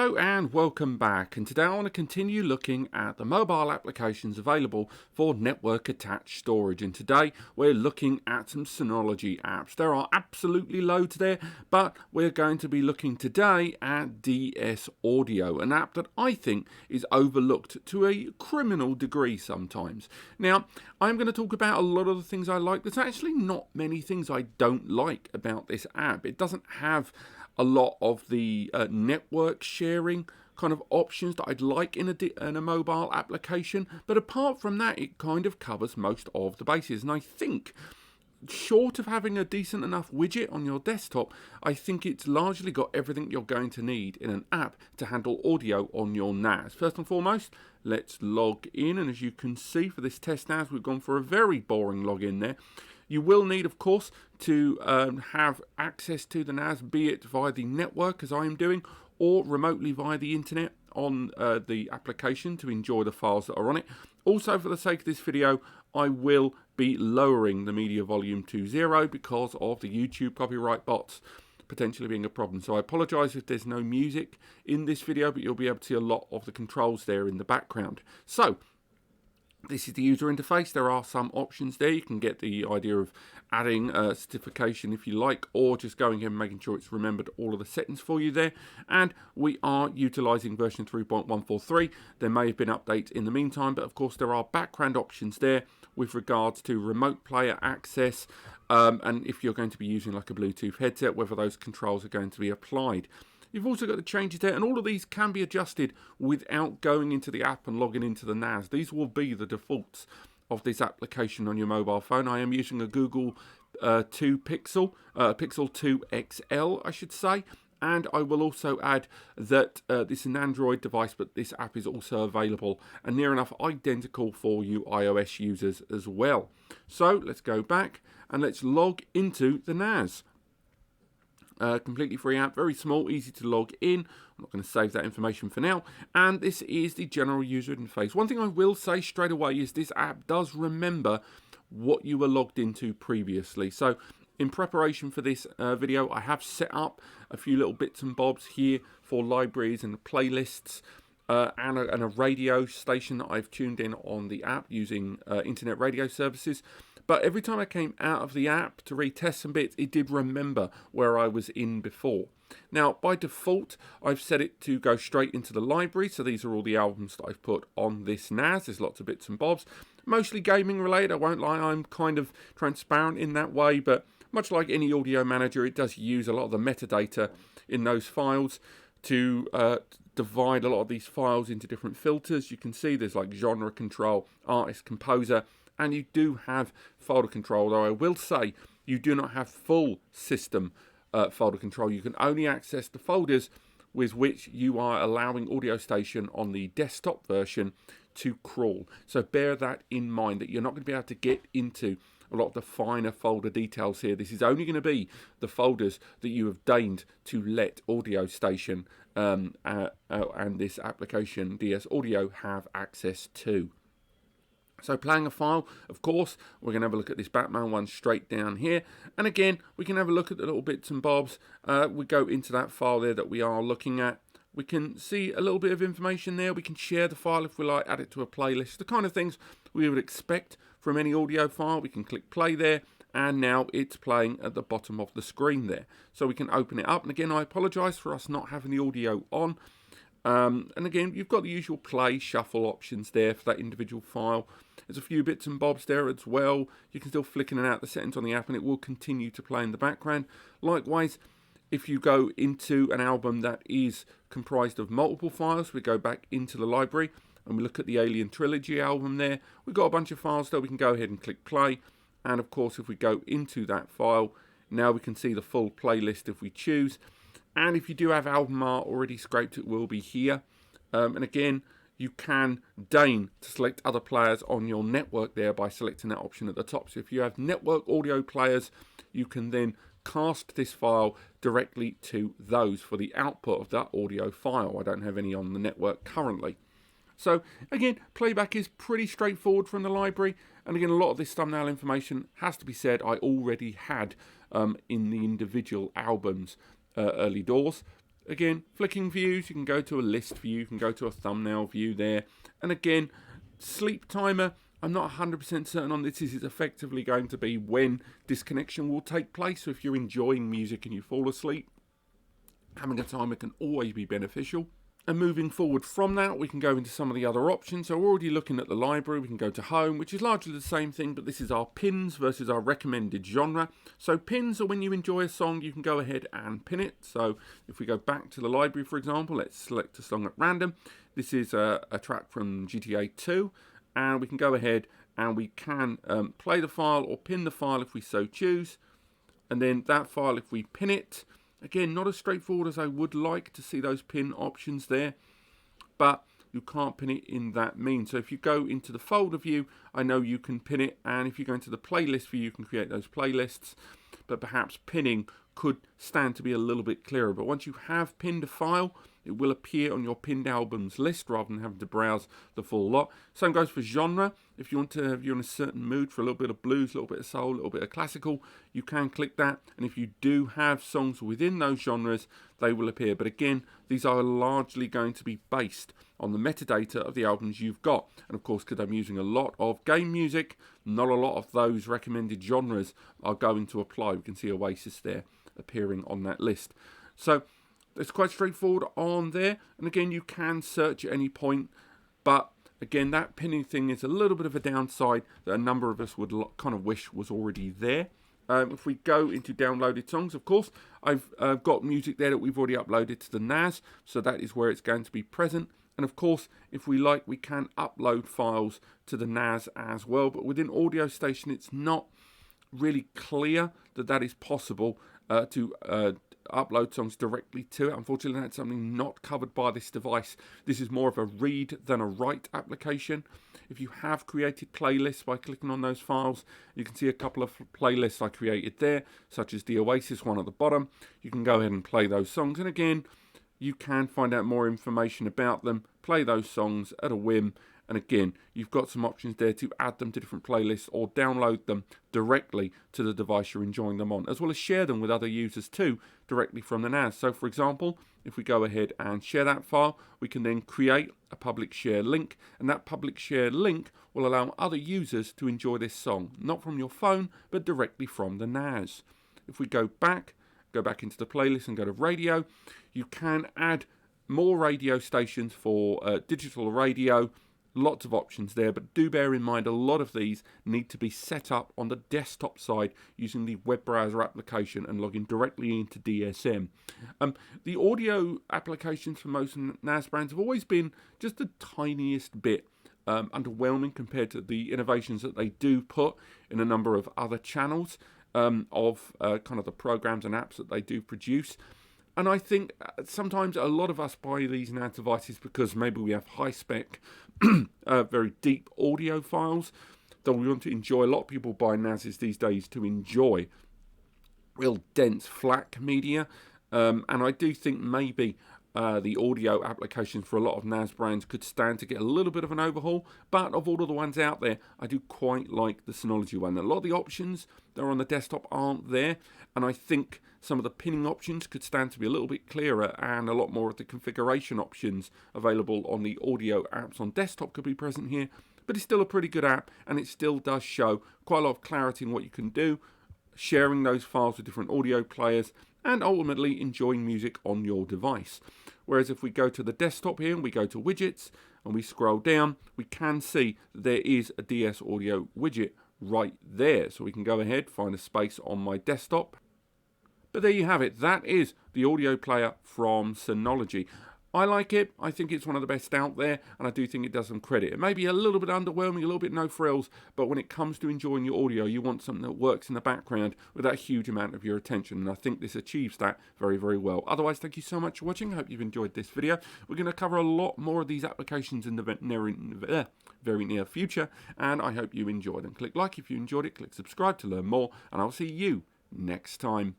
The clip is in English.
Hello and welcome back, and today I want to continue looking at the mobile applications available for network attached storage, and today we're looking at some Synology apps. There are absolutely loads there, but we're going to be looking today at DS Audio, an app that I think is overlooked to a criminal degree sometimes. Now, I'm going to talk about a lot of the things I like. There's actually not many things I don't like about this app. It doesn't have a lot of the network sharing kind of options that I'd like in a mobile application, but apart from that, it kind of covers most of the bases. And I think, short of having a decent enough widget on your desktop, I think it's largely got everything you're going to need in an app to handle audio on your NAS. First and foremost, let's log in, and as you can see for this test NAS, we've gone for a very boring login there. You will need, of course, to have access to the NAS, be it via the network, as I am doing, or remotely via the internet on the application to enjoy the files that are on it. Also, for the sake of this video, I will be lowering the media volume to 0 because of the YouTube copyright bots potentially being a problem. So I apologise if there's no music in this video, but you'll be able to see a lot of the controls there in the background. So, this is the user interface. There are some options there. You can get the idea of adding a certification if you like, or just going in and making sure it's remembered all of the settings for you there. And we are utilising version 3.143. There may have been updates in the meantime, but of course there are background options there with regards to remote player access, and if you're going to be using like a Bluetooth headset, whether those controls are going to be applied. You've also got the changes there, and all of these can be adjusted without going into the app and logging into the NAS. These will be the defaults of this application on your mobile phone. I am using a Google 2 Pixel, Pixel 2 XL, I should say. And I will also add that this is an Android device, but this app is also available and near enough identical for you iOS users as well. So let's go back and let's log into the NAS. Completely free app, very small, easy to log in. I'm not going to save that information for now. And this is the general user interface. One thing I will say straight away is this app does remember what you were logged into previously. So in preparation for this video, I have set up a few little bits and bobs here for libraries and playlists, and a radio station that I've tuned in on the app using internet radio services. But every time I came out of the app to retest some bits, it did remember where I was in before. Now, by default, I've set it to go straight into the library. So these are all the albums that I've put on this NAS. There's lots of bits and bobs, mostly gaming related. I won't lie, I'm kind of transparent in that way. But much like any audio manager, it does use a lot of the metadata in those files to divide a lot of these files into different filters. You can see there's like genre control, artist, composer, and you do have folder control, though I will say you do not have full system folder control. You can only access the folders with which you are allowing Audio Station on the desktop version to crawl. So bear that in mind, that you're not going to be able to get into a lot of the finer folder details here. This is only going to be the folders that you have deigned to let Audio Station and this application DS Audio have access to. So playing a file, of course, we're going to have a look at this Batman one straight down here. And again, we can have a look at the little bits and bobs. We go into that file there that we are looking at. We can see a little bit of information there. We can share the file if we like, add it to a playlist. The kind of things we would expect from any audio file. We can click play there, and now it's playing at the bottom of the screen there. So we can open it up. And again, I apologise for us not having the audio on. And again, you've got the usual play, shuffle options there for that individual file. There's a few bits and bobs there as well. You can still flick in and out the settings on the app, and it will continue to play in the background. Likewise, if you go into an album that is comprised of multiple files, we go back into the library and we look at the Alien Trilogy album there. We've got a bunch of files there. We can go ahead and click play. And of course, if we go into that file, now we can see the full playlist if we choose. And if you do have album art already scraped, it will be here. And again, you can deign to select other players on your network there by selecting that option at the top. So if you have network audio players, you can then cast this file directly to those for the output of that audio file. I don't have any on the network currently. So again, playback is pretty straightforward from the library. And again, a lot of this thumbnail information, has to be said, I already had in the individual albums early doors. Again, flicking views, you can go to a list view, you can go to a thumbnail view there. And again, sleep timer, I'm not 100% certain on this. This is effectively going to be when disconnection will take place. So if you're enjoying music and you fall asleep, having a timer can always be beneficial. And moving forward from that, we can go into some of the other options. So we're already looking at the library. We can go to home, which is largely the same thing, but this is our pins versus our recommended genre. So pins are when you enjoy a song, you can go ahead and pin it. So if we go back to the library, for example, let's select a song at random. This is a track from GTA 2, and we can go ahead and we can play the file or pin the file if we so choose. And then that file, if we pin it, again, not as straightforward as I would like to see those pin options there, but you can't pin it in that means. So if you go into the folder view, I know you can pin it, and if you go into the playlist view, you can create those playlists, but perhaps pinning could stand to be a little bit clearer. But once you have pinned a file, it will appear on your pinned albums list rather than having to browse the full lot. Same goes for genre. If you want to, if you're in a certain mood for a little bit of blues, a little bit of soul, a little bit of classical, you can click that. And if you do have songs within those genres, they will appear. But again, these are largely going to be based on the metadata of the albums you've got. And of course, because I'm using a lot of game music, not a lot of those recommended genres are going to apply. We can see Oasis there appearing on that list. So it's quite straightforward on there, and again, you can search at any point, but again, that pinning thing is a little bit of a downside that a number of us would kind of wish was already there. If we go into downloaded songs, of course, I've got music there that we've already uploaded to the NAS, so that is where it's going to be present. And of course, if we like, we can upload files to the NAS as well, but within Audio Station, it's not really clear that that is possible to upload songs directly to it. Unfortunately, that's something not covered by this device. This is more of a read than a write application. If you have created playlists by clicking on those files, you can see a couple of playlists I created there, such as the Oasis one at the bottom. You can go ahead and play those songs, and again, you can find out more information about them, play those songs at a whim. And again, you've got some options there to add them to different playlists or download them directly to the device you're enjoying them on, as well as share them with other users too, directly from the NAS. So for example, if we go ahead and share that file, we can then create a public share link, and that public share link will allow other users to enjoy this song, not from your phone, but directly from the NAS. If we go back into the playlist and go to radio, you can add more radio stations for digital radio. Lots of options there, but do bear in mind a lot of these need to be set up on the desktop side using the web browser application and logging directly into DSM. The audio applications for most NAS brands have always been just the tiniest bit underwhelming compared to the innovations that they do put in a number of other channels of kind of the programs and apps that they do produce. And I think sometimes a lot of us buy these NAS devices because maybe we have high-spec, very deep audio files that we want to enjoy. A lot of people buy NASs these days to enjoy real dense FLAC media. And I do think maybe the audio applications for a lot of NAS brands could stand to get a little bit of an overhaul. But of all of the ones out there, I do quite like the Synology one. A lot of the options that are on the desktop aren't there, and I think some of the pinning options could stand to be a little bit clearer, and a lot more of the configuration options available on the audio apps on desktop could be present here. But it's still a pretty good app, and it still does show quite a lot of clarity in what you can do, sharing those files with different audio players, and ultimately enjoying music on your device. Whereas if we go to the desktop here and we go to widgets and we scroll down, we can see that there is a DS audio widget right there. So we can go ahead, find a space on my desktop. But there you have it. That is the audio player from Synology. I like it. I think it's one of the best out there, and I do think it does some credit. It may be a little bit underwhelming, a little bit no frills, but when it comes to enjoying your audio, you want something that works in the background without a huge amount of your attention, and I think this achieves that very, very well. Otherwise, thank you so much for watching. I hope you've enjoyed this video. We're going to cover a lot more of these applications in the very near future, and I hope you enjoyed them. Click like if you enjoyed it, click subscribe to learn more, and I'll see you next time.